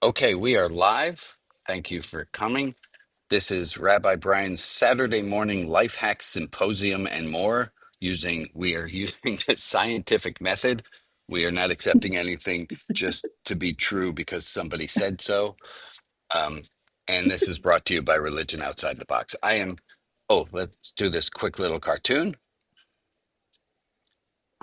Okay, we are live. Thank you for coming. This is Rabbi Brian's Saturday morning life hack symposium and more. We are using the scientific method. We are not accepting anything just to be true because somebody said so. Um, and this is brought to you by Religion Outside the Box. Let's do this quick little cartoon.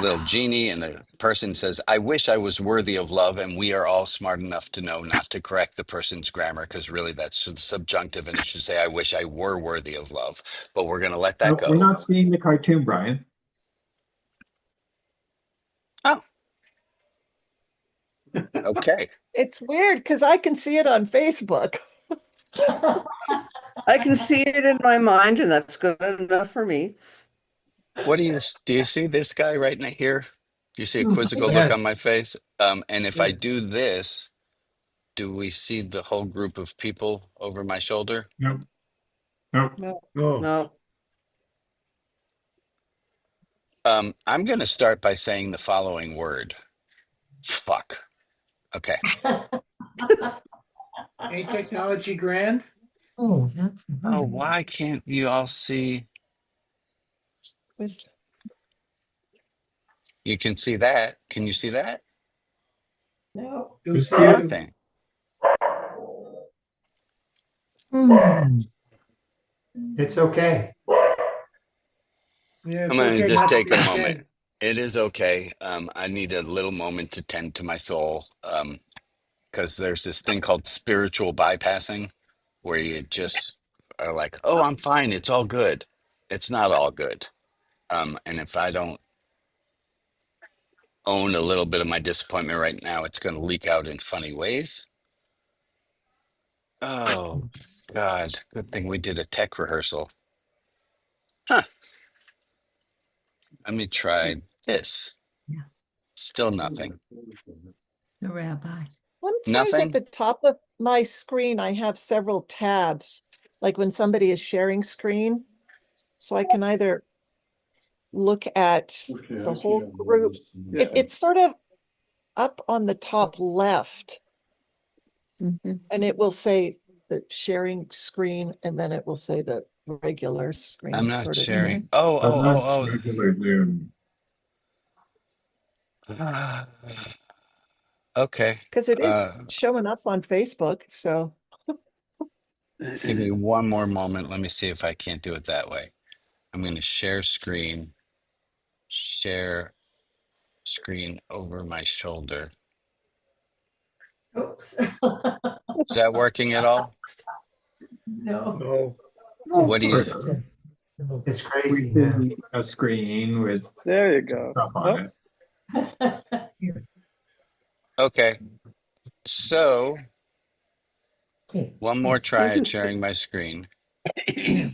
Little genie and a person says, I wish I was worthy of love, and we are all smart enough to know not to correct the person's grammar because really that's subjunctive and it should say, I wish I were worthy of love. But we're going to let that No, we're go. not seeing the cartoon, Brian. Oh, okay. It's weird because I can see it on Facebook. I can see it in my mind, and that's good enough for me. Do you see this guy right now here? Do you see a quizzical look on my face? And if I do this, do we see the whole group of people over my shoulder? Nope. Nope. No. No. I'm going to start by saying the following word. Fuck. Okay. Ain't technology grand? Oh, that's Oh, why can't you all see? You can see that. Can you see that? No. Nothing. It's okay. Yeah, I'm it's going to okay just not to take be a moment. okay. It is okay. I need a little moment to tend to my soul because there's this thing called spiritual bypassing where you just are like, oh, I'm fine. It's all good. It's not all good. And if I don't own a little bit of my disappointment right now, it's going to leak out in funny ways. Oh, God. Good thing we did a tech rehearsal. Huh. Let me try this. Still nothing. The rabbi. Sometimes at Nothing? the top of my screen, I have several tabs, like when somebody is sharing screen. So I can either look at the whole group. It's sort of up on the top left, Mhm. and it will say the sharing screen, and then it will say the regular screen. I'm not sort of sharing. thing. But that's regular Zoom. Okay. Because it is Uh, showing up on Facebook. So Give me one more moment. Let me see if I can't do it that way. I'm going to share screen over my shoulder. Oops. Is that working at all? No. What do you, It's crazy now. A screen with There you go. stuff on it. okay. So one more You try can at sharing my screen. you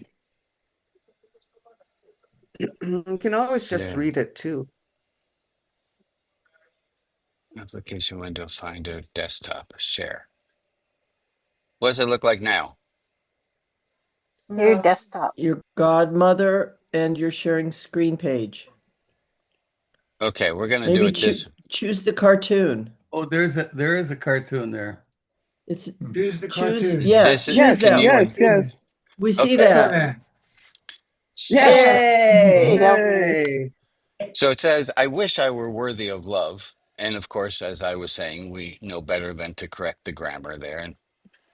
can always just There. read it too. Application window, finder, desktop, share. What does it look like now? Your desktop. Your godmother and your sharing screen page. Okay, we're going to do Maybe it this. choose the cartoon. Oh, there is a cartoon there. It's Choose the choose, cartoon. yeah, This is, choose Yes, can that you, one. yes. We see okay. that. Yeah. Yes. Yay! Yay. So it says, I wish I were worthy of love. And of course, as I was saying, we know better than to correct the grammar there. And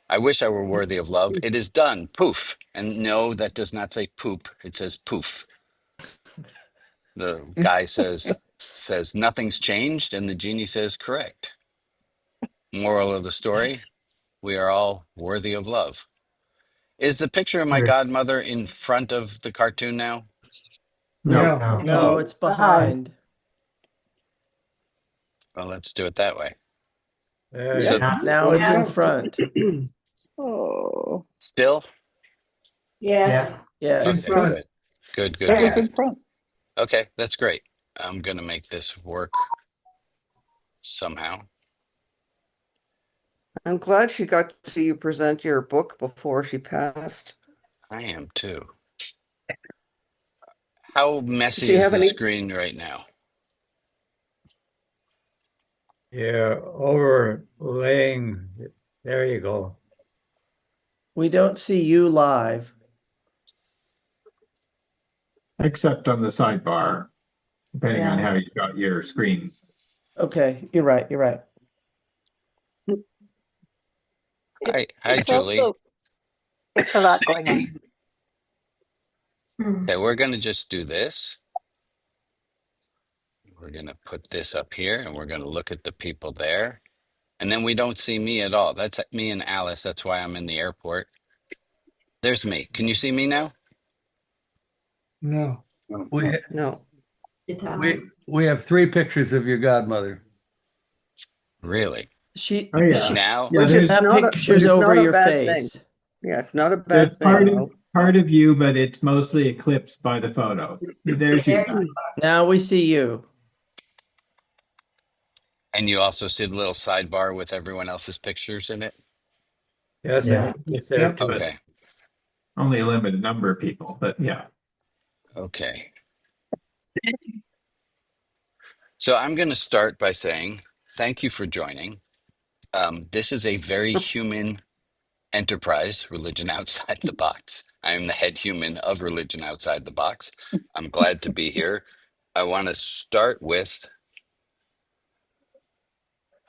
I wish I were worthy of love. It is done. Poof. And no, that does not say poop. It says poof. The guy says nothing's changed, and the genie says correct. Moral of the story, we are all worthy of love. Is the picture of my godmother in front of the cartoon now? No, No. No, it's Behind. behind. Well, let's do it that way. There So you Yep. go. Now it's in front. Oh, still? Yes. It's in Yes. Okay, front. good. Good, good, it good, was in good. front. Okay, that's great. I'm going to make this work somehow. I'm glad she got to see you present your book before she passed. I am too. How Does messy she is have the any? screen right now? Yeah, overlaying There you go. We don't see you live. Except on the sidebar, depending on how you got your screen. Okay, you're right, you're right. Hi, It's Julie. also, It's a lot going on. Okay, we're going to just do this. We're going to put this up here and we're going to look at the people there. And then we don't see me at all. That's me and Alice. That's why I'm in the airport. There's me. Can you see me now? No. We, No. we have 3 pictures of your godmother. Really? She, Oh, yeah. she Now, Yeah, Which is have not a, pictures which is over not a your bad thing. face. Yeah, it's not a there's bad thing. No. part of you, but it's mostly eclipsed by the photo. There's you guys. Now we see you. and you also see the little sidebar with everyone else's pictures in it? Yes, Yeah. it's there too. Okay. Only a limited number of people, but yeah. Okay. So I'm going to start by saying thank you for joining. This is a very human enterprise, Religion Outside the Box. I am the head human of Religion Outside the Box. I'm glad to be here. I want to start with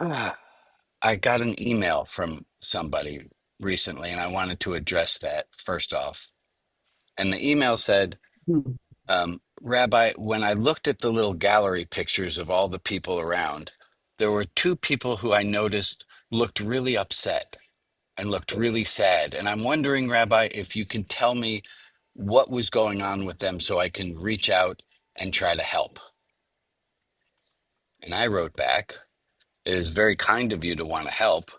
I got an email from somebody recently, and I wanted to address that first off. And the email said, Rabbi, when I looked at the little gallery pictures of all the people around, there were 2 people who I noticed looked really upset and looked really sad. And I'm wondering, Rabbi, if you can tell me what was going on with them so I can reach out and try to help. And I wrote back, it is very kind of you to want to help,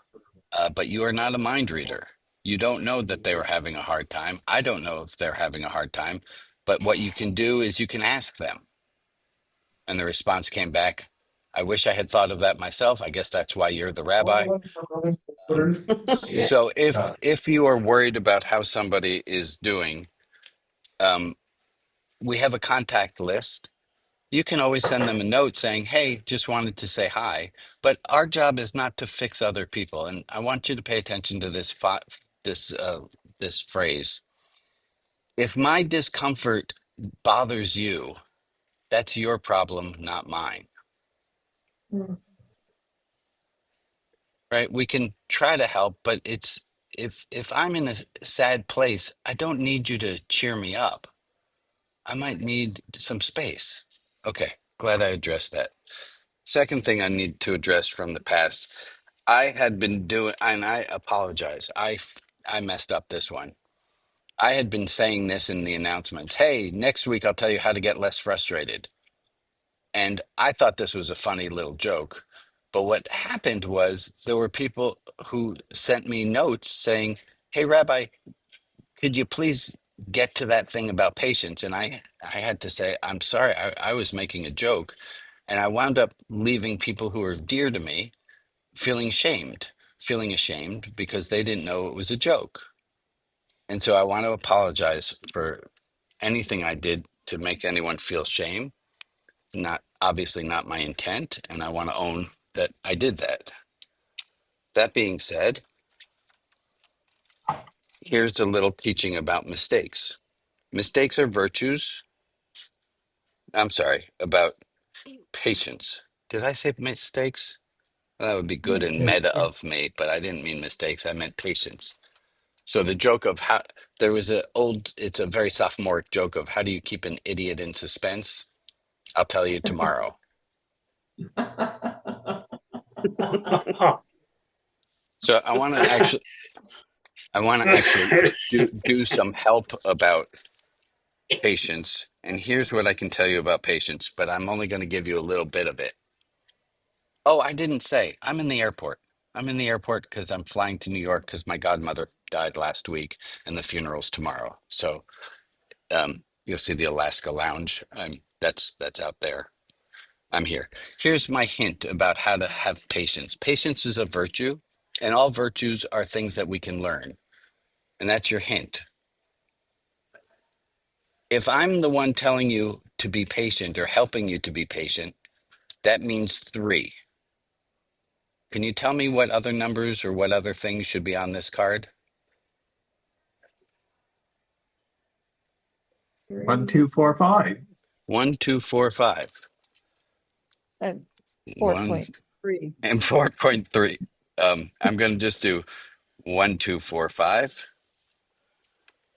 but you are not a mind reader. You don't know that they were having a hard time. I don't know if they're having a hard time, but what you can do is you can ask them. And the response came back, I wish I had thought of that myself. I guess that's why you're the rabbi. So if you are worried about how somebody is doing, um, we have a contact list. You can always send them a note saying, "Hey, just wanted to say hi." But our job is not to fix other people, and I want you to pay attention to this this phrase. If my discomfort bothers you, that's your problem, not mine. Right? We can try to help, but it's if I'm in a sad place, I don't need you to cheer me up. I might need some space. Okay, glad I addressed that. Second thing I need to address from the past, I had been doing, and I apologize. I messed up this one. I had been saying this in the announcements. Hey, next week I'll tell you how to get less frustrated. And I thought this was a funny little joke. But what happened was there were people who sent me notes saying, "Hey, Rabbi, could you please get to that thing about patience?" And I had to say, I'm sorry, I was making a joke. And I wound up leaving people who are dear to me feeling ashamed because they didn't know it was a joke. And so I want to apologize for anything I did to make anyone feel shame. Not obviously not my intent. And I want to own that I did that. That being said, here's a little teaching about mistakes. Mistakes are virtues. I'm sorry, about patience. Did I say mistakes? That would be good and meta of me, but I didn't mean mistakes. I meant patience. So the joke of how there was it's a very sophomoric joke of how do you keep an idiot in suspense? I'll tell you tomorrow. So I want to actually do some help about patience. And here's what I can tell you about patience, but I'm only going to give you a little bit of it. Oh, I didn't say. I'm in the airport. I'm in the airport because I'm flying to New York because my godmother died last week and the funeral's tomorrow. So you'll see the Alaska Lounge. That's out there. I'm here. Here's my hint about how to have patience. Patience is a virtue, and all virtues are things that we can learn. And that's your hint. If I'm the one telling you to be patient or helping you to be patient, that means 3. Can you tell me what other numbers or what other things should be on this card? 1, 2, 4, 5. 1, 2, 4, 5. And One 4.3. and 4.3. I'm going to just do 1, 2, 4, 5.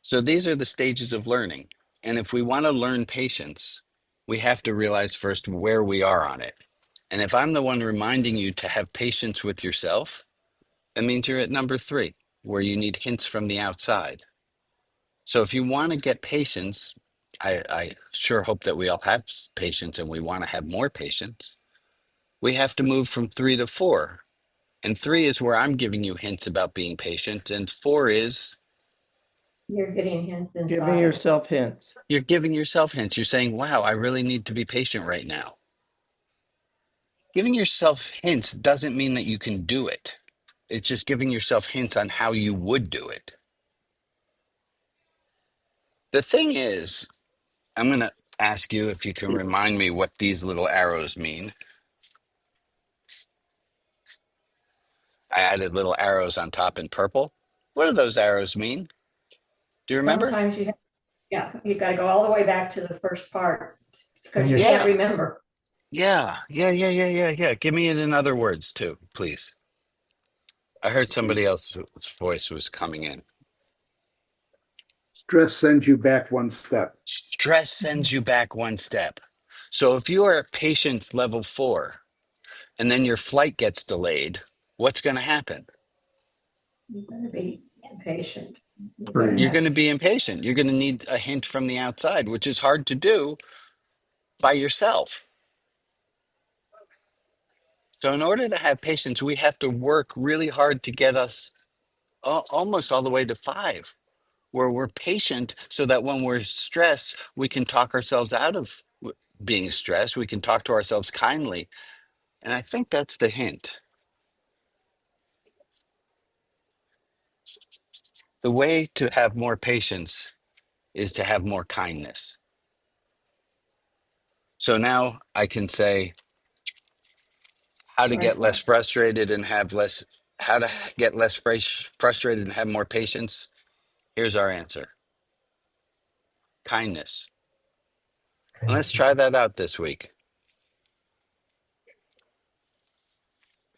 So these are the stages of learning. And if we want to learn patience, we have to realize first where we are on it. And if I'm the one reminding you to have patience with yourself, that means you're at number 3, where you need hints from the outside. So if you want to get patience, I sure hope that we all have patience and we want to have more patience. We have to move from 3 to 4. And 3 is where I'm giving you hints about being patient. And 4 is You're getting hints Giving inside. yourself hints. you're giving yourself hints. You're saying, wow, I really need to be patient right now. Giving yourself hints doesn't mean that you can do it. It's just giving yourself hints on how you would do it. The thing is, I'm going to ask you if you can remind me what these little arrows mean. I added little arrows on top in purple. What do those arrows mean? Do you remember? Sometimes you got to go all the way back to the first part because you When can't Yeah. remember. Yeah. Give me it in other words too, please. I heard somebody else's voice was coming in. Stress sends you back one step. Stress sends you back one step. So if you are at patient level 4 and then your flight gets delayed, what's going to happen? You're going to be impatient. You're going to Three. You're have going to be impatient. You're going to need a hint from the outside, which is hard to do by yourself. So in order to have patience, we have to work really hard to get us almost all the way to 5, where we're patient so that when we're stressed, we can talk ourselves out of being stressed. We can talk to ourselves kindly. And I think that's the hint. The way to have more patience is to have more kindness. So now I can say how to get less restless. frustrated and have less, how to get less frustrated and have more patience. Here's our answer: kindness. And let's try that out this week.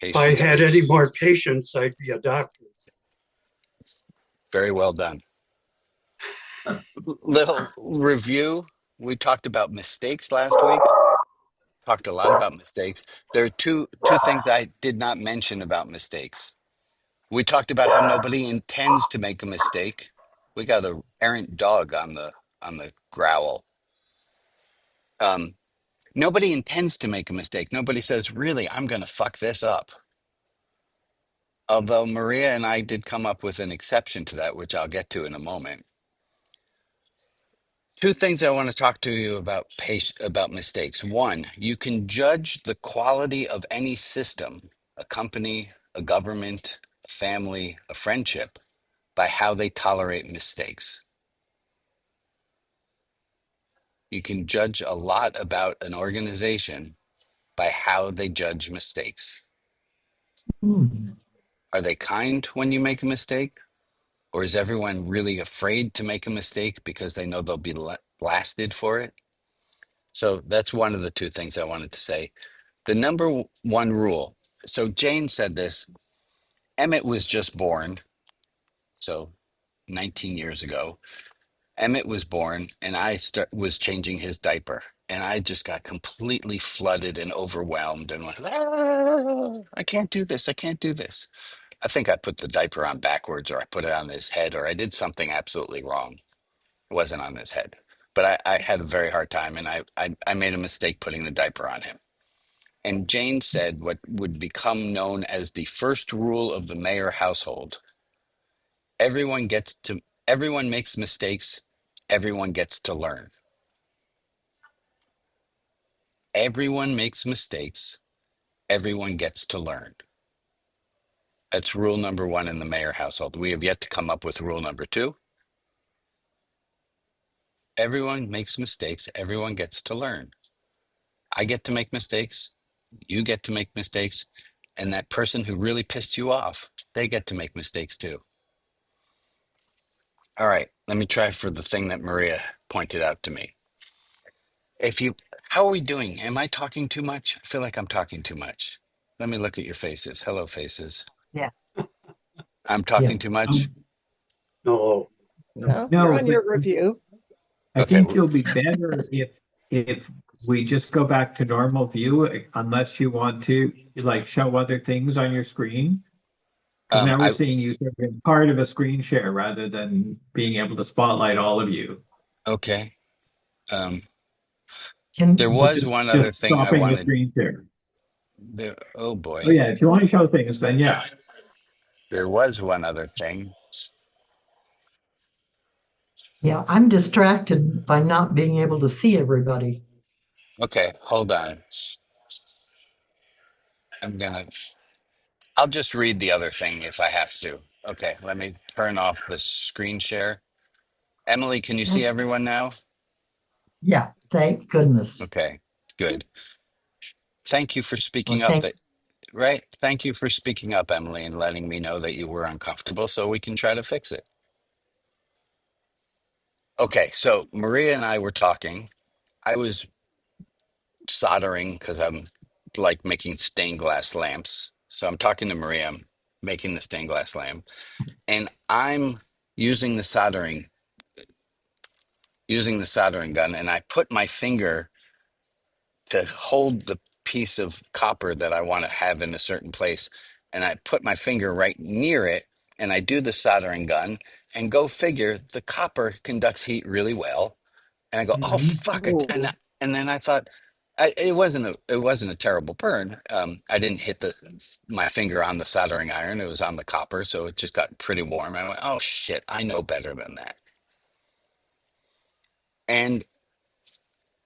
If I Patience, had any patience. more patience, I'd be a doctor. Very well done. Little review. We talked about mistakes last week. Talked a lot about mistakes. There are two things I did not mention about mistakes. We talked about how nobody intends to make a mistake. We got a errant dog on the growl. Um, Nobody intends to make a mistake. Nobody says, really, I'm going to fuck this up. Although Maria and I did come up with an exception to that, which I'll get to in a moment. Two things I want to talk to you about about mistakes. One, you can judge the quality of any system, a company, a government, a family, a friendship, by how they tolerate mistakes. You can judge a lot about an organization by how they judge mistakes. Are they kind when you make a mistake? Or is everyone really afraid to make a mistake because they know they'll be blasted for it? So that's one of the two things I wanted to say. The number one rule. So Jane said this. Emmett was just born. So 19 years ago. Emmett was born and I was changing his diaper. And I just got completely flooded and overwhelmed and went, "Ah, I can't do this. I can't do this." I think I put the diaper on backwards or I put it on his head or I did something absolutely wrong. It wasn't on his head. But I had a very hard time and I made a mistake putting the diaper on him. And Jane said what would become known as the first rule of the Mayer household. Everyone gets to, everyone makes mistakes. Everyone gets to learn. Everyone makes mistakes. Everyone gets to learn. That's rule number one in the Mayer household. We have yet to come up with rule number two. Everyone makes mistakes. Everyone gets to learn. I get to make mistakes. You get to make mistakes. And that person who really pissed you off, they get to make mistakes too. All right, let me try for the thing that Maria pointed out to me. How are we doing? Am I talking too much? I feel like I'm talking too much. Let me look at your faces. Hello, faces. Yeah. I'm talking too much? No, No, you're No, on but your review. I Okay. think you'll be better if we just go back to normal view, unless you want to like show other things on your screen. Because now we're I seeing you sort of in part of a screen share rather than being able to spotlight all of you. okay. Um, there Can, So was just one other just thing I stopping the wanted. screen share. Oh Oh boy. yeah, if you want to show things, then yeah. There was one other thing. yeah, I'm distracted by not being able to see everybody. Okay, hold on. I'll just read the other thing if I have to. Okay, let me turn off the screen share. Emily, can you see That's, everyone now? yeah, thank goodness. Okay, good. Thank you for Well, speaking up. thank, That right. Thank you for speaking up, Emily, and letting me know that you were uncomfortable so we can try to fix it. Okay, so Maria and I were talking. I was soldering because I'm like making stained glass lamps. So I'm talking to Maria, I'm making the stained glass lamp, and I'm using the soldering gun, and I put my finger to hold the piece of copper that I want to have in a certain place. And I put my finger right near it and I do the soldering gun, and go figure, the copper conducts heat really well. And I go, oh fuck it. Oh, And then I thought it wasn't a terrible burn. I didn't hit my finger on the soldering iron. It was on the copper, so it just got pretty warm. I went, oh shit, I know better than that. And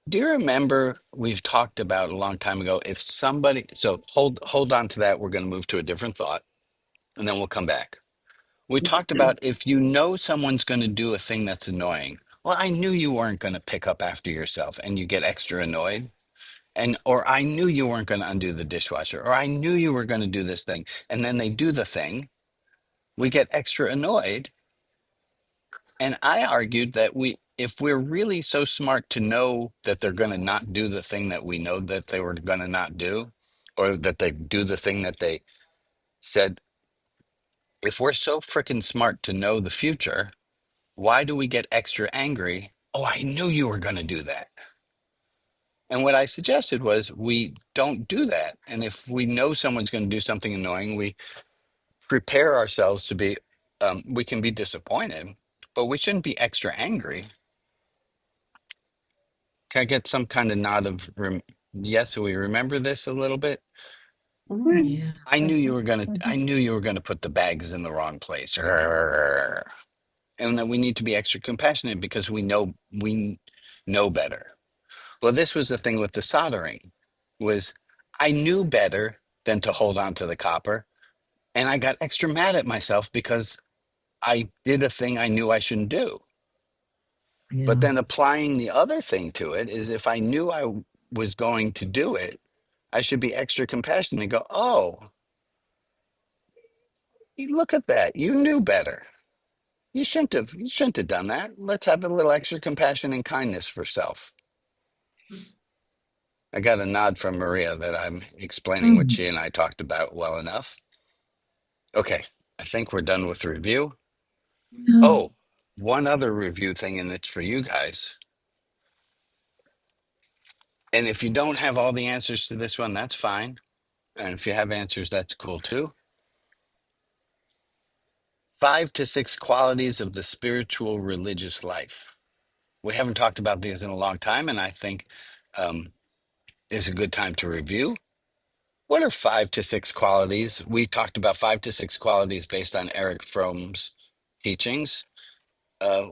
do you remember we've talked about a long time ago, if somebody, so hold on to that, we're going to move to a different thought and then we'll come back. We talked about if you know someone's going to do a thing that's annoying. Well, I knew you weren't going to pick up after yourself and you get extra annoyed. Or I knew you weren't going to undo the dishwasher, or I knew you were going to do this thing. And then they do the thing. We get extra annoyed. And I argued that if we're really so smart to know that they're going to not do the thing that we know that they were going to not do, or that they do the thing that they said, if we're so freaking smart to know the future, why do we get extra angry? Oh, I knew you were going to do that. And what I suggested was we don't do that. And if we know someone's going to do something annoying, we prepare ourselves to be, we can be disappointed, but we shouldn't be extra angry. Can I get some kind of nod of yes, we remember this a little bit? yeah. I knew you were gonna put the bags in the wrong place. Arr. And that we need to be extra compassionate because we know better. Well, this was the thing with the soldering was I knew better than to hold on to the copper. And I got extra mad at myself because I did a thing I knew I shouldn't do. But Yeah. then applying the other thing to it is if I knew was going to do it, I should be extra compassionate and go, oh, look at that. You knew better. You shouldn't have done that. Let's have a little extra compassion and kindness for self. I got a nod from Maria that I'm explaining what Mhm. she and I talked about well enough. Okay, I think we're done with review. Oh, one other review thing, and it's for you guys. And if you don't have all the answers to this one, that's fine. And if you have answers, that's cool too. 5 to 6 qualities of the spiritual religious life. We haven't talked about these in a long time, and I think um, is a good time to review. What are 5 to 6 qualities? We talked about 5 to 6 qualities based on Eric Fromm's teachings. Uh,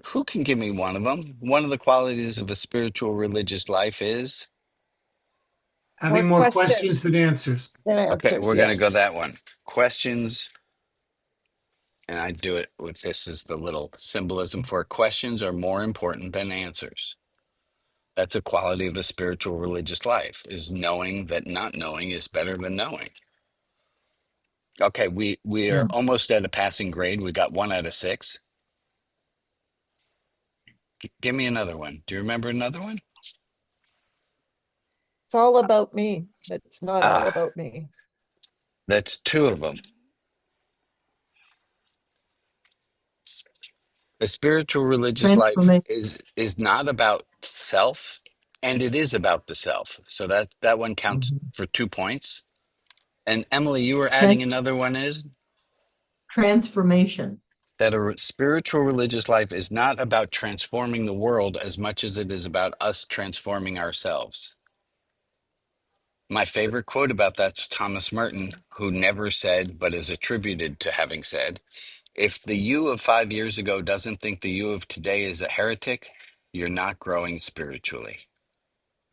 who can give me one of them? One of the qualities of a spiritual religious life is More Having more questions questions than answers. than okay, answers, we're going to go yes. that one. Questions, and I do it with this as the little symbolism for questions are more important than answers. That's a quality of a spiritual religious life, is knowing that not knowing is better than knowing. Okay, we are Yeah. almost at a passing grade. We got 1 out of 6. Give me another one. Do you remember another one? It's all about me. It's not all Ah, about me. that's 2 of them. A spiritual religious life Transformation. is not about self, and it is about the self. So that one counts Mhm. for 2 points. And Emily, you were adding Trans- another one is transformation. that spiritual religious life is not about transforming the world as much as it is about us transforming ourselves. My favorite quote about that's Thomas Merton, who never said, but is attributed to having said, if the you of 5 years ago doesn't think the you of today is a heretic, you're not growing spiritually.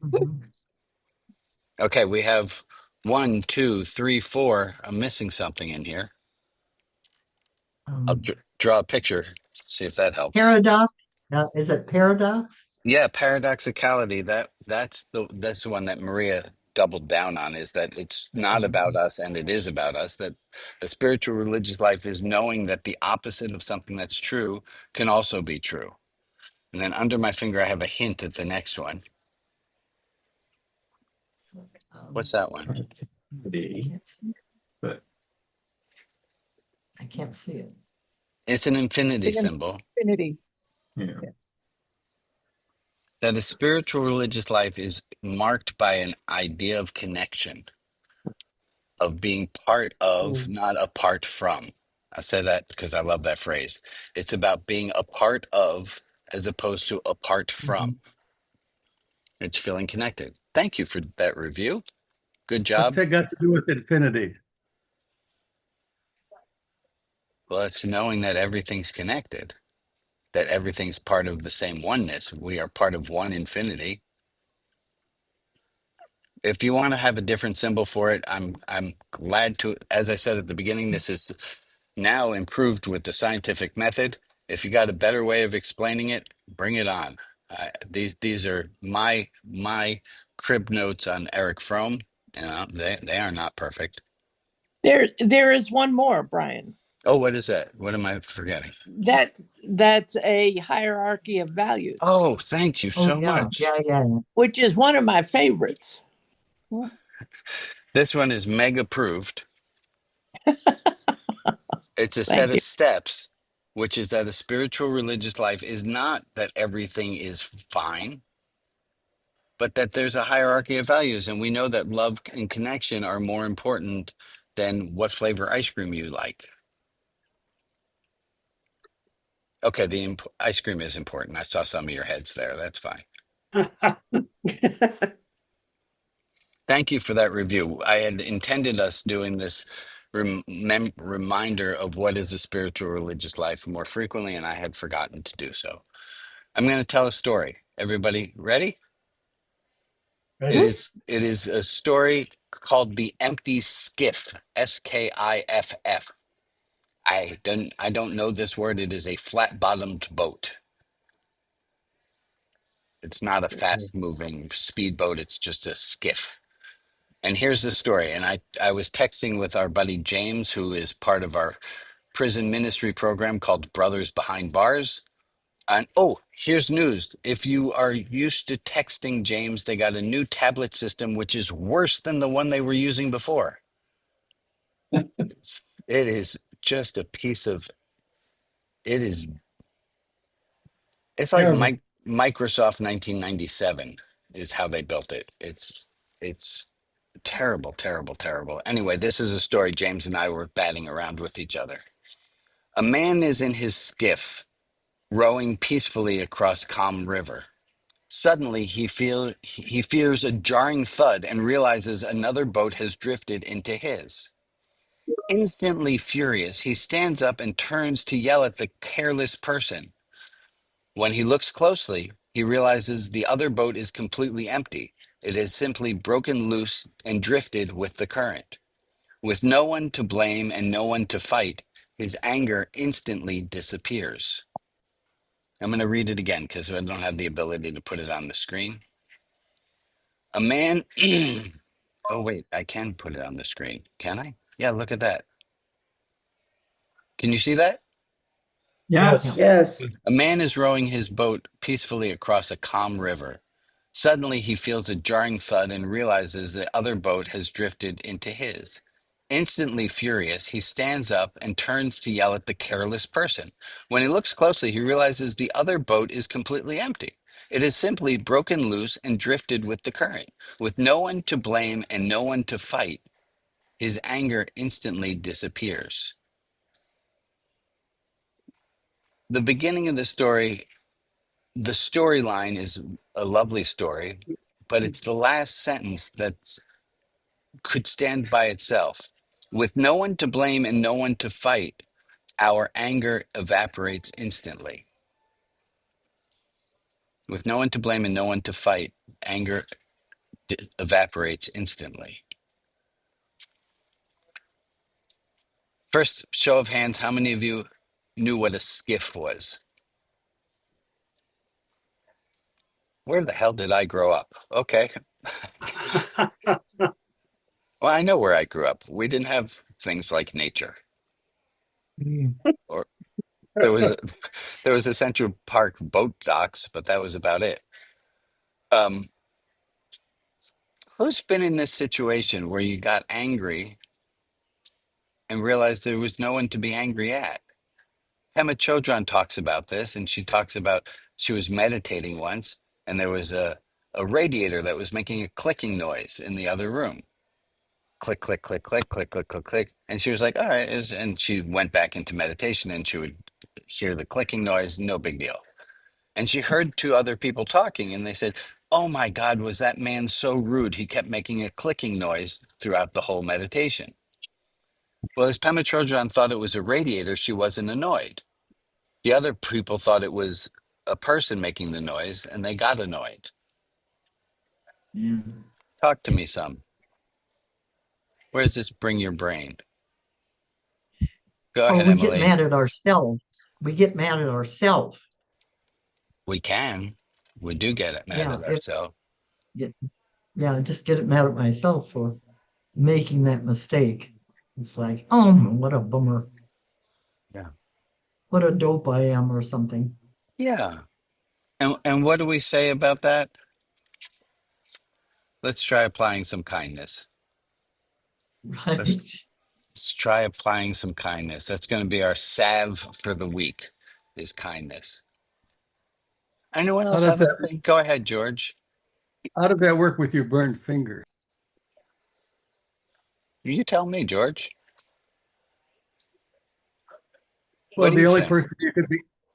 Mhm. Okay, we have 1, 2, 3, 4. I'm missing something in here. I'll Um, draw a picture, see if that helps. paradox. Is it paradox? Yeah, paradoxicality. That's the one that Maria doubled down on, is that it's not about Mhm. us and it is about us. That a spiritual religious life is knowing that the opposite of something that's true can also be true. And then under my finger, I have a hint at the next one. What's that one? I Productivity, can't see it. but I can't see it. It's an infinity The symbol. infinity. yeah. That a spiritual religious life is marked by an idea of connection, of being part of, not apart from. I say that because I love that phrase. It's about being a part of as opposed to apart from. Mhm. It's feeling connected. Thank you for that review. Good What's job. that got to do with infinity? Well, it's knowing that everything's connected, that everything's part of the same oneness. We are part of one infinity. If you want to have a different symbol for it, I'm glad to. As I said at the beginning, this is now improved with the scientific method. If you got a better way of explaining it, bring it on. These are my crib notes on Eric Fromm. You know, they are not perfect. There is one more, Brian. Oh, what is that? What am I forgetting? That's a hierarchy of values, Oh, thank you Oh so yeah, much. yeah. which is one of my favorites. This one is mega proved. It's a set Thank of you. steps, which is that a spiritual religious life is not that everything is fine, but that there's a hierarchy of values. And we know that love and connection are more important than what flavor ice cream you like. Okay, ice cream is important. I saw some of your heads there. That's fine. Thank you for that review. I had intended us doing this reminder of what is a spiritual religious life more frequently, and I had forgotten to do so. I'm going to tell a story. Everybody ready? Ready? It is a story called The Empty Skiff, Skiff. I don't know this word. It is a flat-bottomed boat. It's not a fast-moving speedboat. It's just a skiff. And here's the story. And I was texting with our buddy James, who is part of our prison ministry program called Brothers Behind Bars. And oh, here's news. If you are used to texting James, they got a new tablet system, which is worse than the one they were using before. It is just a piece of, it is, it's like Terrible. Microsoft 1997 is how they built it. It's terrible, terrible, terrible. Anyway, this is a story James and I were batting around with each other. A man is in his skiff, rowing peacefully across calm river. Suddenly, he fears a jarring thud and realizes another boat has drifted into his. Instantly furious, he stands up and turns to yell at the careless person. When he looks closely, he realizes the other boat is completely empty. It has simply broken loose and drifted with the current. With no one to blame and no one to fight, his anger instantly disappears. I'm going to read it again because I don't have the ability to put it on the screen. A man. Oh, wait, I can put it on the screen. Can I? Yeah, look at that. Can you see that? Yes. Yes. A man is rowing his boat peacefully across a calm river. Suddenly, he feels a jarring thud and realizes the other boat has drifted into his. Instantly furious, he stands up and turns to yell at the careless person. When he looks closely, he realizes the other boat is completely empty. It is simply broken loose and drifted with the current. With no one to blame and no one to fight, his anger instantly disappears. The beginning of the storyline is a lovely story, but it's the last sentence that could stand by itself. With no one to blame and no one to fight, our anger evaporates instantly. With no one to blame and no one to fight, anger evaporates instantly. First, show of hands, how many of you knew what a skiff was? Where the hell did I grow up? Okay. Well, I know where I grew up. We didn't have things like nature. Or there was a Central Park boat docks, but that was about it. Um, who's been in this situation where you got angry and realized there was no one to be angry at? Pema Chodron talks about this, and she talks about she was meditating once, and there was a radiator that was making a clicking noise in the other room. Click, click, click, click, click, click, click, click. And she was like, all right. And she went back into meditation and she would hear the clicking noise, no big deal. And she heard two other people talking and they said, oh my God, was that man so rude? He kept making a clicking noise throughout the whole meditation. Well, as Pema Chodron thought it was a radiator, she wasn't annoyed. The other people thought it was a person making the noise and they got annoyed. Yeah. Talk to me some. Where does this bring your brain? Go Oh, ahead, we get Emily. mad at ourselves. We get mad at ourselves. We can. We do get mad Yeah. at ourselves. Yeah. Just get mad at myself for making that mistake. It's like, oh, what a bummer. Yeah. What a dope I am or something. Yeah. And what do we say about that? Let's try applying some kindness. Let's, Right. let's try applying some kindness. That's going to be our salve for the week is kindness. Anyone How else does have that anything? Go ahead, George. how does that work with your burned finger? You tell me, George. What Well, do you think?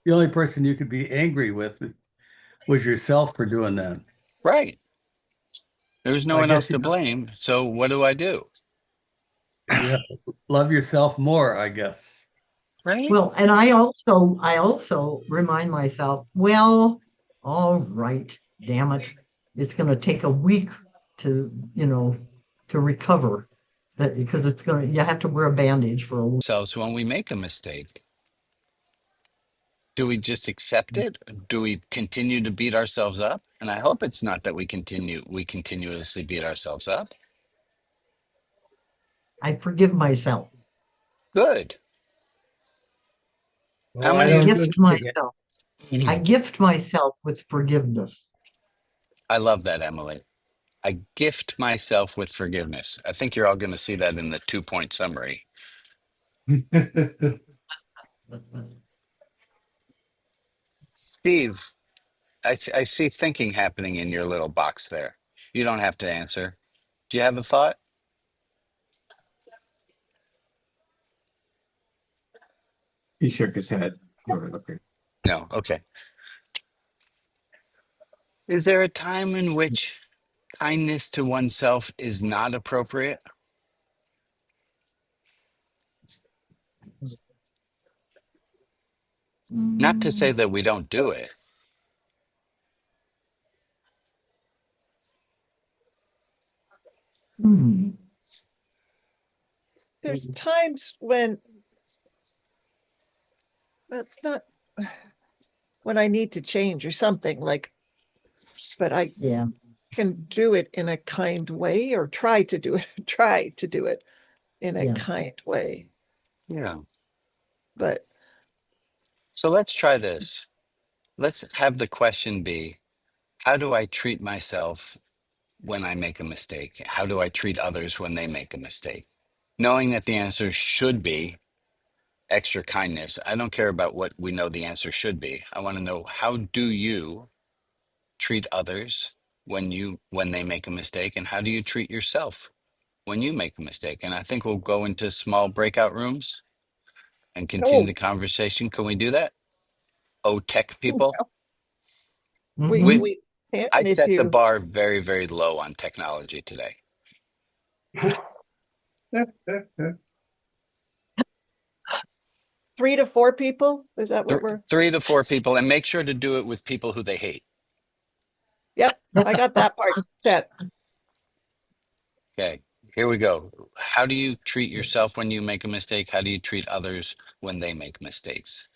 the only person you could be angry with was yourself for doing that. Right. There's no I one else guess to blame. So what do I do? you have to love yourself more, I guess. Right? Well, and I also remind myself, well, all right, damn it. It's going to take a week to, to recover that because you have to wear a bandage for a week. So when we make a mistake, do we just accept it? Do we continue to beat ourselves up? And I hope it's not that we continuously beat ourselves up. I forgive myself. Good. How Oh, I I many don't of do gift that. myself. I gift myself with forgiveness. I love that, Emily. I gift myself with forgiveness. I think you're all going to see that in the 2-point summary. Steve, I see thinking happening in your little box there. You don't have to answer. Do you have a thought? He shook his head. You were looking. No. Okay. Is there a time in which kindness to oneself is not appropriate? Not to say that we don't do it. Hmm. There's times when that's not when I need to change or something like, but Yeah. can do it in a kind way, or try to do it in a Yeah. kind way. Yeah. But So let's try this. Let's have the question be, how do I treat myself when I make a mistake? How do I treat others when they make a mistake? Knowing that the answer should be extra kindness. I don't care about what we know the answer should be. I want to know, how do you treat others when they make a mistake, and how do you treat yourself when you make a mistake? And I think we'll go into small breakout rooms and continue the conversation. Can we do that? Oh, tech people. we We Mhm. we can I if set the you bar very, very low on technology today. 3 to 4 people, is that what we're? 3 to 4 people, and make sure to do it with people who they hate. Yep, I got that part set. Okay, here we go. How do you treat yourself when you make a mistake? How do you treat others when they make mistakes?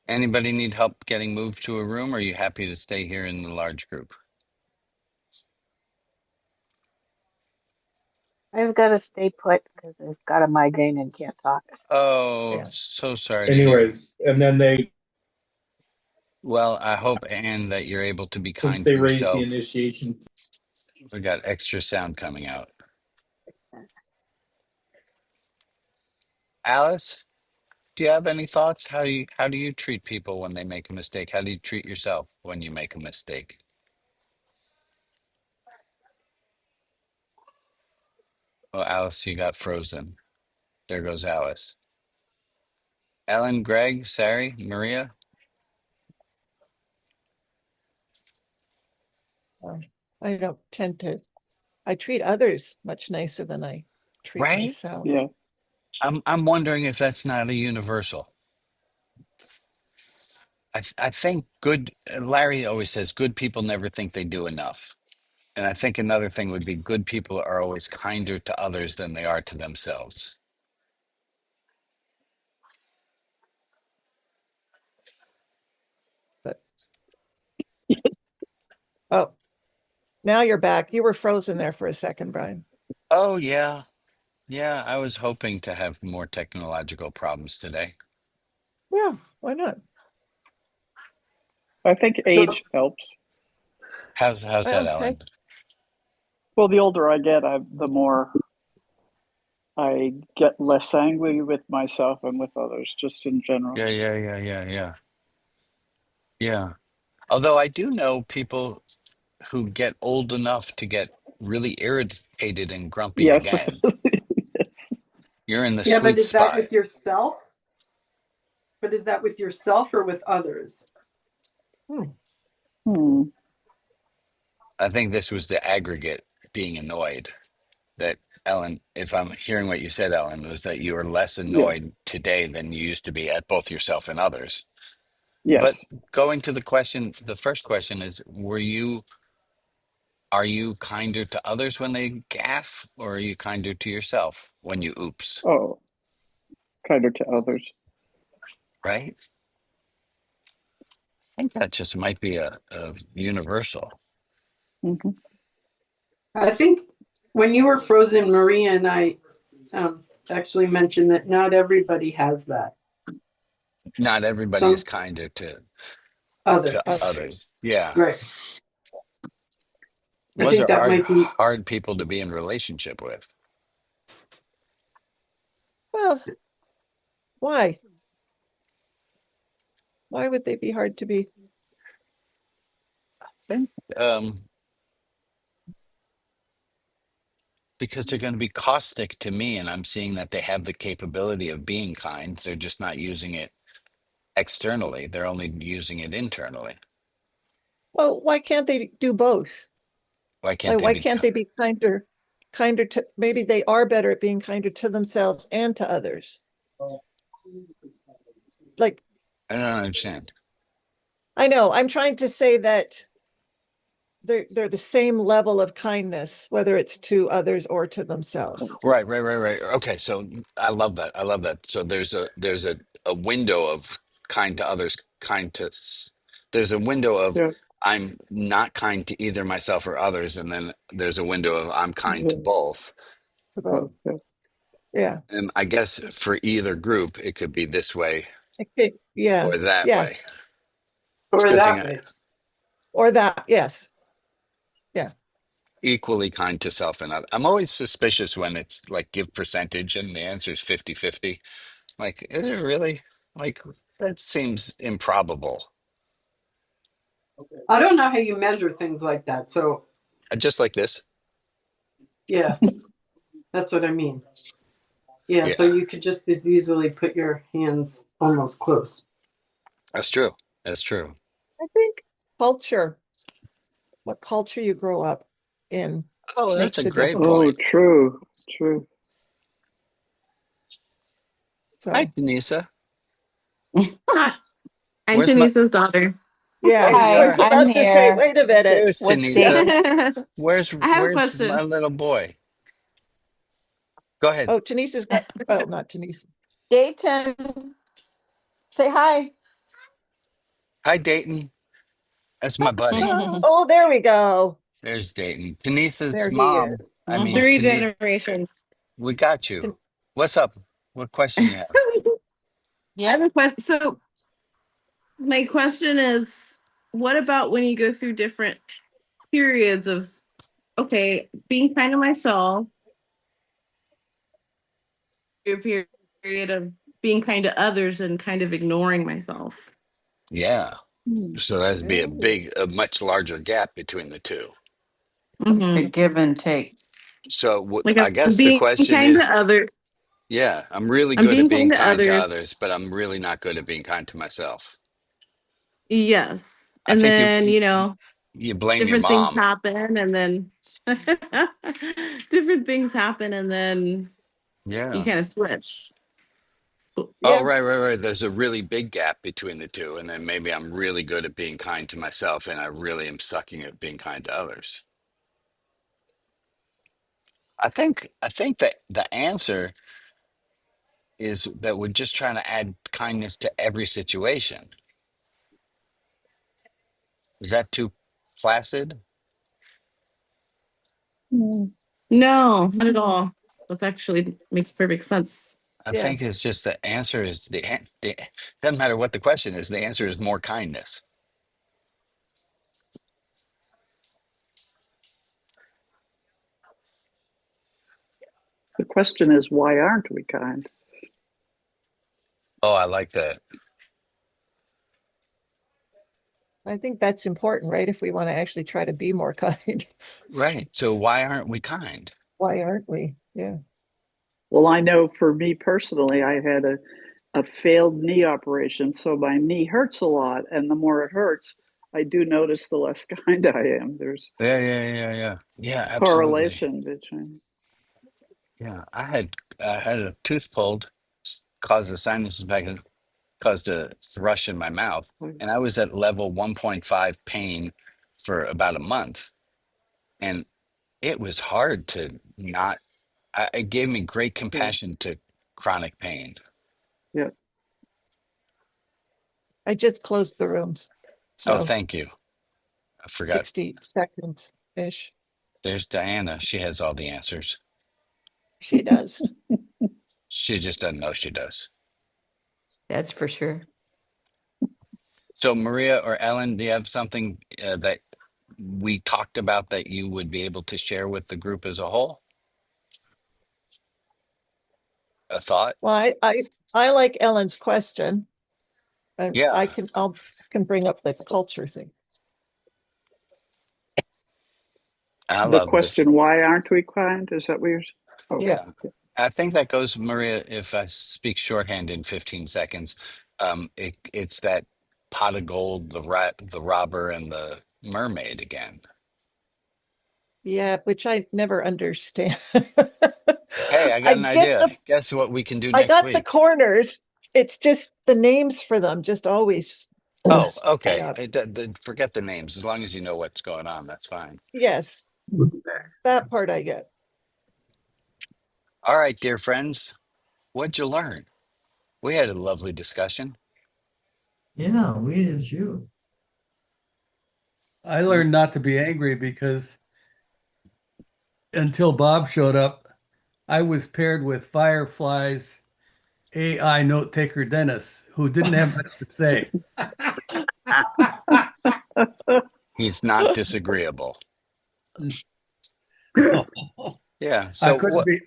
Anybody need help getting moved to a room, or are you happy to stay here in the large group? I've got to stay put because I've got a migraine and can't talk. Oh, Yeah. so sorry to hear. Anyways, and then Well, I hope, Anne, that you're able to be since kind they to raised the yourself. initiation, We got extra sound coming out. Alice, do you have any thoughts? How do you treat people when they make a mistake? How do you treat yourself when you make a mistake? Oh, Alice, you got frozen. There goes Alice. Ellen, Greg, Sari, Maria, I don't tend to, I treat others much nicer than I treat right? myself. yeah, I'm wondering if that's not a universal. I think good. Larry always says good people never think they do enough. And I think another thing would be, good people are always kinder to others than they are to themselves. But oh, now you're back. You were frozen there for a second, Brian. Oh, yeah. Yeah, I was hoping to have more technological problems today. Yeah, why not? I think age helps. How's that, Okay. Ellen? Well, the older I get, the more I get less angry with myself and with others, just in general. Yeah. Yeah. Although I do know people who get old enough to get really irritated and grumpy Yes. again. Yes. You're in the Yeah, but sweet is that spot. with yourself? But is that with yourself or with others? Hmm. I think this was the aggregate being annoyed. That, Ellen, if I'm hearing what you said, Ellen, was that you are less Yeah. annoyed today than you used to be at both yourself and others. But Yes. going to the question, the first question is, are you kinder to others when they gaffe, or are you kinder to yourself when you oops? Oh, kinder to others. Right? I think that just might be a universal. Hmm. I think when you were frozen, Maria and I actually mentioned that not everybody has that. Not everybody is Some kinder to other. others. Yeah. Right. I Those think are that might be, hard people to be in relationship with. Well, why? Why would they be hard to be? I think because they're going to be caustic to me, and I'm seeing that they have the capability of being kind. They're just not using it externally. They're only using it internally. Well, why can't they do both? Why can't Like, they why be? can't they be kinder to, maybe they are better at being kinder to themselves and to others. Like, I don't understand. I know, I'm trying to say that they're the same level of kindness, whether it's to others or to themselves. Right. Okay, so I love that. I love that. So there's a window of kind to others, there's a window of Yeah. I'm not kind to either myself or others, and then there's a window of I'm kind to Yeah. both. So, Yeah. yeah. And I guess for either group, it could be this way Okay. Yeah. or that Yeah. way. It's a Or good thing that I way. Or that. Yes. Yeah. equally kind to self and other. I'm always suspicious when it's like give percentage and the answer is 50-50. Like, is it really? Like, that seems improbable. I don't know how you measure things like that. So Just like this. yeah, that's what I mean. Yeah, Yeah, so you could just as easily put your hands almost close. that's true. That's true. I think culture, what culture you grow up in Oh, that's a makes a great difference. Oh, point. true. True. Hi, So, Denisa. Hi, I'm Where's my? Denise's daughter. There yeah, you I Hi, was are. I'm about to say, here wait a minute. There's with Denisa. Dayton. I have a Where's my question. little boy? Go ahead. Oh, Tenise's got, oh, not Tenise. Dayton, say hi. Hi, Dayton. That's my buddy. Oh, there we go. There's Dayton. Denise's There he is. mom. I mean, Three generations. we got you. What's up? What question you have? I have a question. So my question is, what about when you go through different periods of, okay, being kind to myself, a period of being kind to others and kind of ignoring myself? Yeah. So that'd be Oh. a much larger gap between the two. A Mm-hmm. give and take. So Like I I'm guess the being question kind to is, others. yeah, I'm really I'm good at being being kind to kind to others. others, but I'm really not good at being kind to myself. Yes. I And think then, you blame your different things mom. happen and then different things happen and then you Yeah. kind of switch. Oh, Yeah, right. There's a really big gap between the two, and then maybe I'm really good at being kind to myself, and I really am sucking at being kind to others. I think that the answer is that we're just trying to add kindness to every situation. Is that too placid? No, not at all. That actually makes perfect sense. I yeah. think it's just the answer is doesn't matter what the question is, the answer is more kindness. The question is, why aren't we kind? Oh, I like that. I think that's important, right? If we want to actually try to be more kind, Right. So why aren't we kind? why aren't we? Yeah. Well, I know for me personally, I had a failed knee operation, so my knee hurts a lot, and the more it hurts, I do notice the less kind I am. There's Yeah. Yeah, absolutely. correlation between. Yeah. I had a tooth pulled, caused a sinus infection, caused a thrush in my mouth, and I was at level 1.5 pain for about a month. And it was hard to not, it gave me great Yeah, compassion to chronic pain. yeah. I just closed the rooms. Oh, So thank you. I forgot. 60 seconds-ish. There's Diana. She has all the answers. She does. She just doesn't know she does. That's for sure. So, Maria or Ellen, do you have something that we talked about that you would be able to share with the group as a whole? A thought? Well, I like Ellen's question. And Yeah, I can bring up the culture thing. I The love this. question, why aren't we kind? Is that what you're? Oh, Yeah. Yeah. I think that goes, Maria, if I speak shorthand in 15 seconds, it's that pot of gold, the robber, and the mermaid again. Yeah, which I never understand. Hey, I I got an get idea. Guess what we can do I next got the week? corners. It's just the names for them, just always. Oh, okay. Yeah. Forget the names. As long as you know what's going on, that's fine. Yes, that part I get. All right, dear friends, what'd you learn? We had a lovely discussion. Yeah, we did too. I learned not to be angry because until Bob showed up, I was paired with Firefly's AI note taker Dennis, who didn't have much to say. He's not disagreeable. No, Yeah. I So couldn't what? be,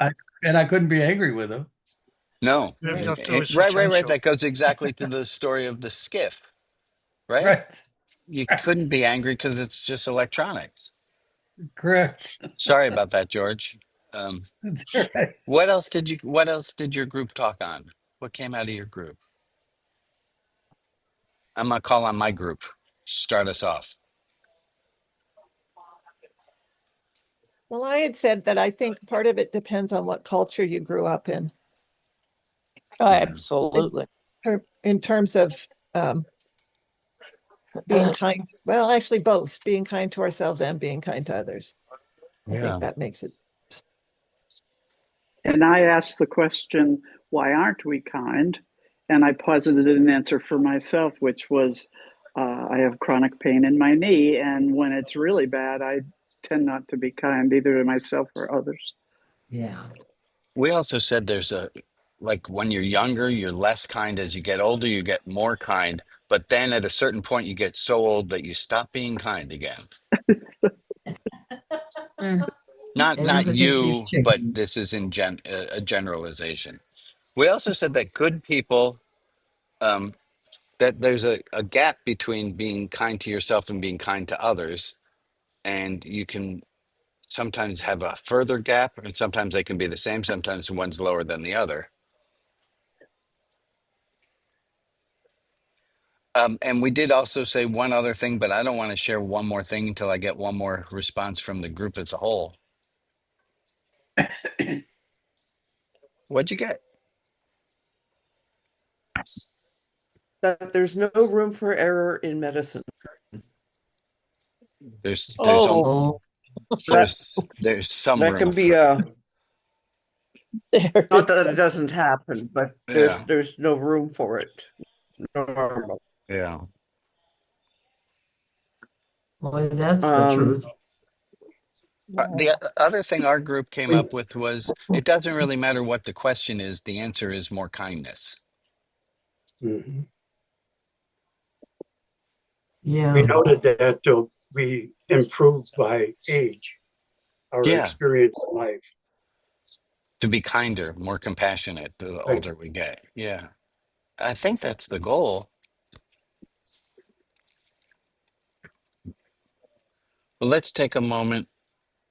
and I couldn't be angry with him. No. Living up to his Right. potential. That goes exactly to the story of the skiff, right? Right, You right, couldn't be angry because it's just electronics. correct. Sorry about that, George. Um, That's right. what else did your group talk on? What came out of your group? I'm gonna call on my group. Start us off. Well, I had said that I think part of it depends on what culture you grew up in. Oh, Mhm. absolutely. In terms of being kind, well, actually both, being kind to ourselves and being kind to others. I Yeah. think that makes it. And I asked the question, why aren't we kind? And I posited an answer for myself, which was I have chronic pain in my knee. And when it's really bad, I tend not to be kind either to myself or others. Yeah. We also said like when you're younger, you're less kind. As you get older, you get more kind. But then at a certain point, you get so old that you stop being kind again. Mm. Not Everything keeps you, but changing. this is a generalization. We also said that good people, um, that there's a gap between being kind to yourself and being kind to others. And you can sometimes have a further gap, and sometimes they can be the same. Sometimes one's lower than the other. And we did also say one other thing, but I don't want to share one more thing until I get one more response from the group as a whole. What'd you get? That there's no room for error in medicine. There's Oh, Oh, That there's some that room can be for there not is that it some. doesn't happen, but yeah, there's no room for it. Normal. yeah. boy, that's the Um, truth. The other thing our group came We, up with was it doesn't really matter what the question is. The answer is more kindness. Mhm. yeah, We noted that we improve by age, our Yeah, experience in life. to be kinder, more compassionate the Right. older we get. Yeah, I think that's the goal. Well, let's take a moment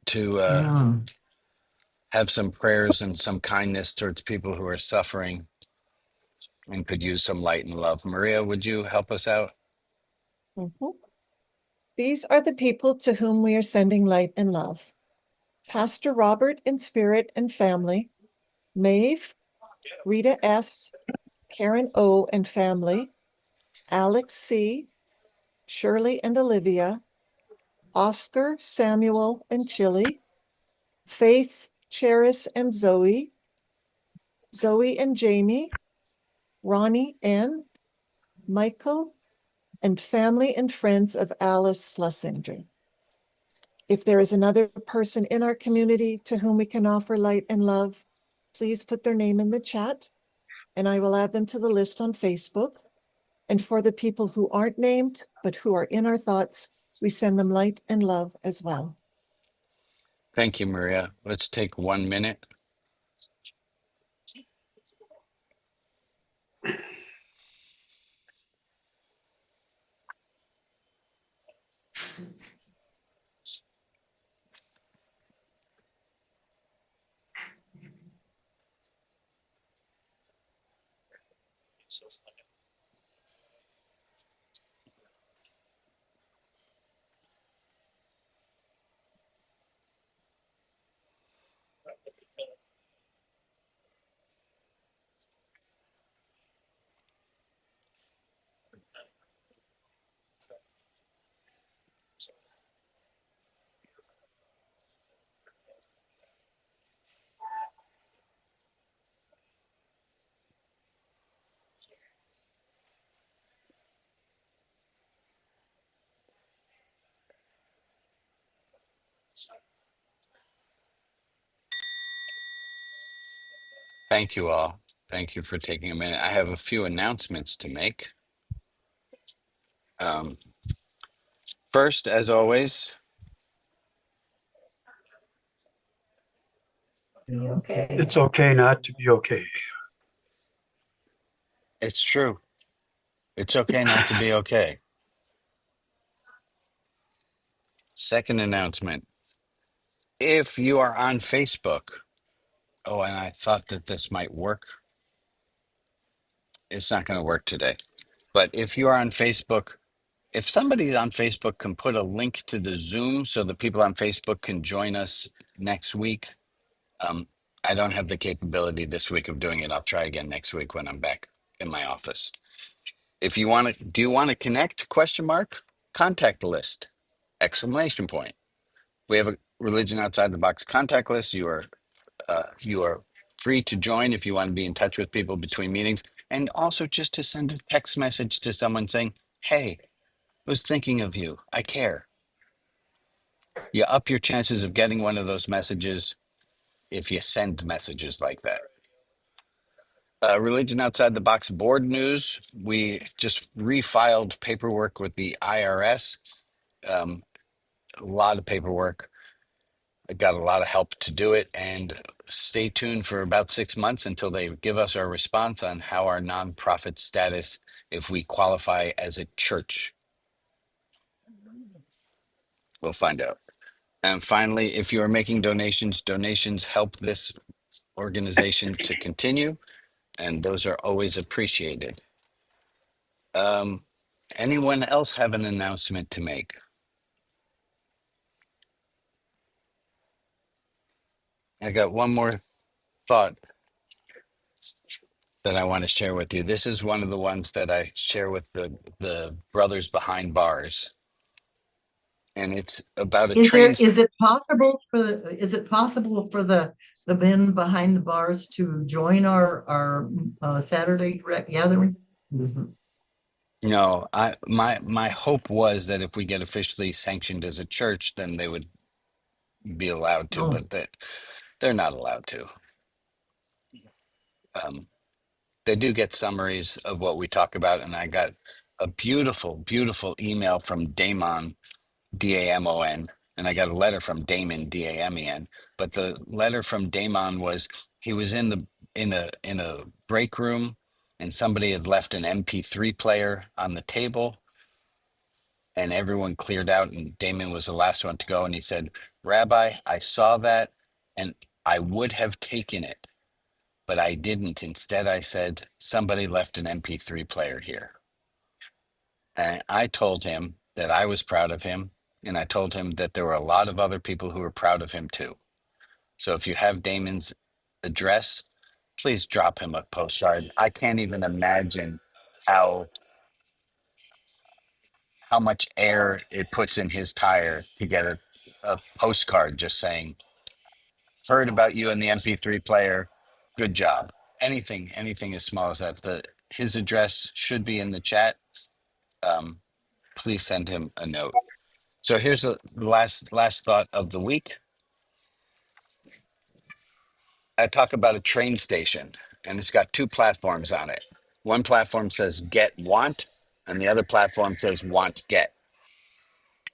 to yeah. have some prayers and some kindness towards people who are suffering and could use some light and love. Maria, would you help us out? Mhm. These are the people to whom we are sending light and love. Pastor Robert in spirit and family, Maeve, Rita S., Karen O. and family, Alex C., Shirley and Olivia, Oscar, Samuel, and Chili, Faith, Cheris, and Zoe, Zoe and Jamie, Ronnie N., Michael, and family and friends of Alice Schlesinger. If there is another person in our community to whom we can offer light and love, please put their name in the chat, and I will add them to the list on Facebook. And for the people who aren't named, but who are in our thoughts, we send them light and love as well. Thank you, Maria. Let's take 1 minute. Thank you all. Thank you for taking a minute. I have a few announcements to make. Um, First, as always, Okay. It's okay not to be okay. it's true. It's okay not to be okay. Second announcement. If you are on Facebook, oh, and I thought that this might work. It's not going to work today. But if you are on Facebook, if somebody on Facebook can put a link to the Zoom so the people on Facebook can join us next week. I don't have the capability this week of doing it. I'll try again next week when I'm back in my office. If you want to, do you want to connect? Question mark. Contact list. Exclamation point. We have a religion outside the box contact list. You are free to join if you want to be in touch with people between meetings, and also just to send a text message to someone saying, "Hey, I was thinking of you. I care." You up your chances of getting one of those messages if you send messages like that. Religion outside the box board news. We just refiled paperwork with the IRS. Um, a lot of paperwork. I got a lot of help to do it, and stay tuned for about 6 months until they give us our response on how our nonprofit status, if we qualify as a church. We'll find out. And finally, if you are making donations, donations help this organization to continue, and those are always appreciated. Um, Anyone else have an announcement to make? I got one more thought that I want to share with you. This is one of the ones that I share with the brothers behind bars, and it's about a train. Is it possible for the men behind the bars to join our Saturday gathering? No, my hope was that if we get officially sanctioned as a church, then they would be allowed to, Oh, but they're not allowed to. They do get summaries of what we talk about, and I got a beautiful, beautiful email from Damon, Damon, and I got a letter from Damon, Damen. But the letter from Damon was he was in a break room, and somebody had left an MP3 player on the table, and everyone cleared out, and Damon was the last one to go, and he said, "Rabbi, I saw that, and I would have taken it, but I didn't. Instead, I said, somebody left an MP3 player here." And I told him that I was proud of him. And I told him that there were a lot of other people who were proud of him too. So if you have Damon's address, please drop him a postcard. I can't even imagine how how much air it puts in his tire to get a postcard just saying, "Heard about you and the MP3 player. Good job." Anything as small as that. His address should be in the chat. Um, please send him a note. So here's the last thought of the week. I talk about a train station, and it's got two platforms on it. One platform says get want, and the other platform says want get.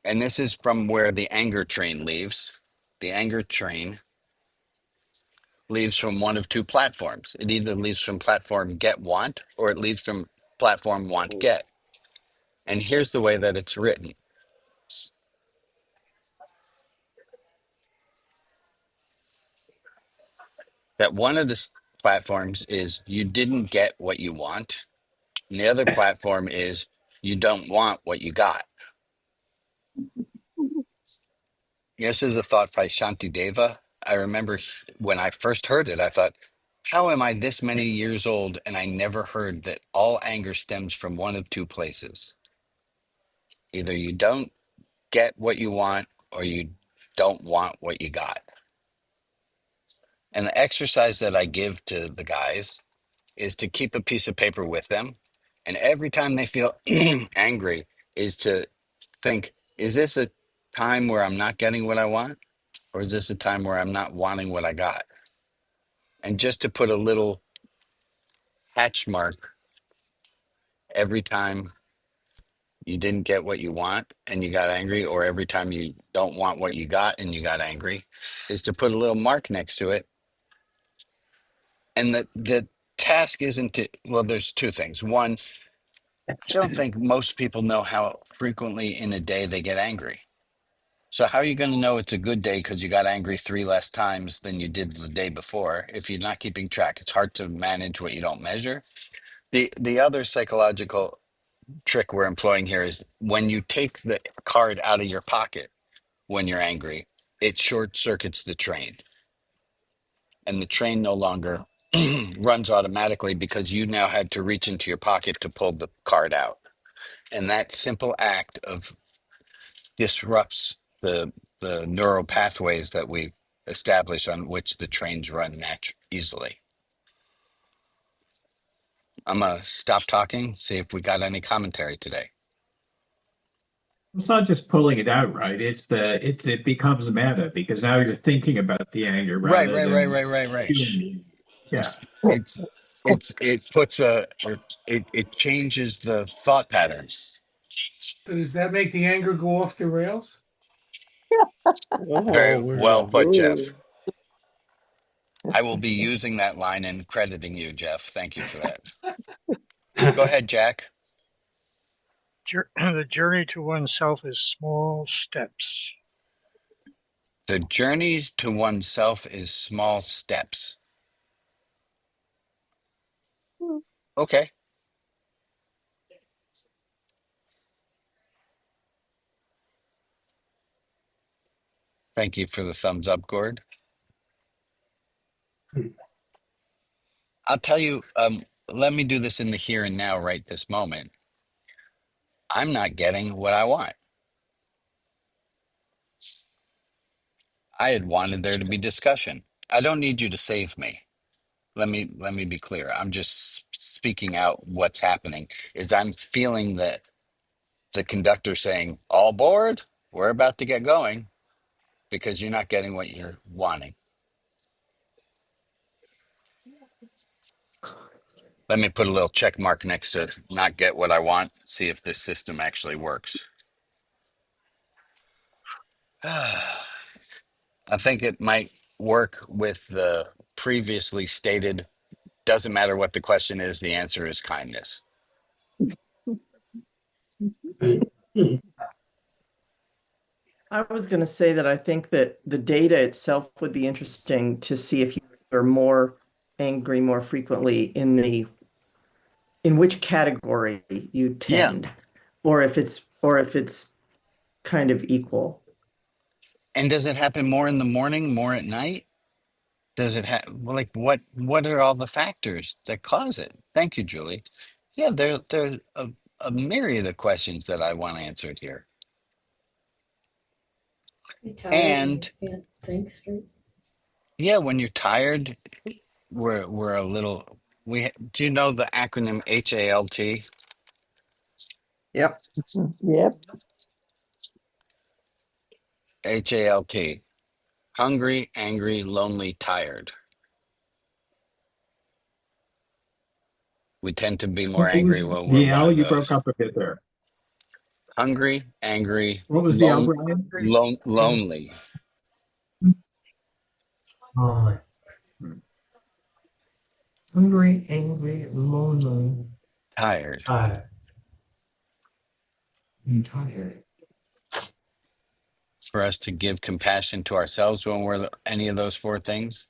And this is from where the anger train leaves. The anger train leaves from one of two platforms. It either leaves from platform get want, or it leaves from platform want get. And here's the way that it's written: that one of the platforms is you didn't get what you want, and the other platform is you don't want what you got. This is a thought by Shanti Deva. I remember when I first heard it, I thought, how am I this many years old and I never heard that all anger stems from one of two places? Either you don't get what you want or you don't want what you got. And the exercise that I give to the guys is to keep a piece of paper with them. And every time they feel angry, is to think, is this a time where I'm not getting what I want? Or is this a time where I'm not wanting what I got? And just to put a little hatch mark every time you didn't get what you want and you got angry, or every time you don't want what you got and you got angry, is to put a little mark next to it. And the task isn't to, well, there's two things. One, I don't think most people know how frequently in a day they get angry. So how are you going to know it's a good day because you got angry 3 less times than you did the day before if you're not keeping track? It's hard to manage what you don't measure. The other psychological trick we're employing here is when you take the card out of your pocket when you're angry, it short circuits the train, and the train no longer runs automatically because you now had to reach into your pocket to pull the card out. And that simple act of disrupts the neural pathways that we establish on which the trains run easily. I'm gonna stop talking, see if we got any commentary today. It's not just pulling it out, right? It becomes meta because now you're thinking about the anger Right, rather right, right, than right, right, right. feeling it. Yeah. It's it puts it changes the thought patterns. So does that make the anger go off the rails? Very well Oh, put, ooh. Jeff. I will be using that line and crediting you, Jeff. Thank you for that. Go ahead, Jack. The journey to oneself is small steps. The journey to oneself is small steps. Okay. Thank you for the thumbs up, Gord. I'll tell you, let me do this in the here and now, right this moment. I'm not getting what I want. I had wanted there to be discussion. I don't need you to save me. Let me be clear. I'm just speaking out what's happening. Is I'm feeling that the conductor saying, "All aboard, we're about to get going," because you're not getting what you're wanting. Let me put a little check mark next to not get what I want, see if this system actually works. I think it might work with the previously stated, doesn't matter what the question is, the answer is kindness. I was going to say that I think that the data itself would be interesting to see if you're more angry more frequently in which category you Yeah. tend, or if it's kind of equal. And does it happen more in the morning, more at night? Does it have like what are all the factors that cause it? Thank you, Julie. Yeah, there a myriad of questions that I want answered here. You're tired and And you can't think straight. yeah, when you're tired, we're a little do you know the acronym HALT? Yep. Yep. HALT. Hungry, angry, lonely, tired. We tend to be more What angry was when we're the one L? of You broke those. up a bit there. Hungry, angry, What was the L, Brian? lonely, Oh, hungry, angry, lonely, tired. and tired. For us to give compassion to ourselves when we're any of those four things,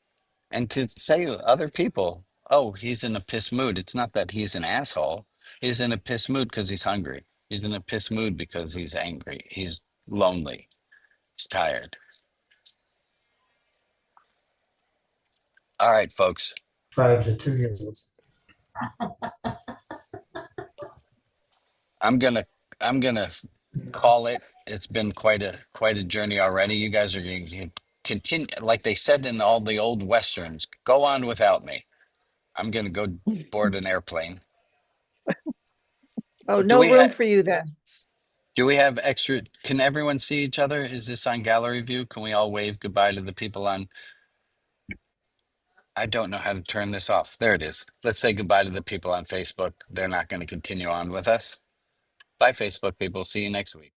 and to say to other people, oh, he's in a piss mood. It's not that he's an asshole. He's in a piss mood because he's hungry. He's in a piss mood because he's angry. He's lonely. He's tired. All right, folks. 5 to 2 years. I'm gonna call it. It's been quite a journey already. You guys are going to continue, like they said in all the old westerns. Go on without me. I'm gonna go board an airplane. Oh, Do no we room have for you then. do we have extra? Can everyone see each other? Is this on gallery view? Can we all wave goodbye to the people on? I don't know how to turn this off. There it is. Let's say goodbye to the people on Facebook. They're not going to continue on with us. Bye, Facebook people. See you next week.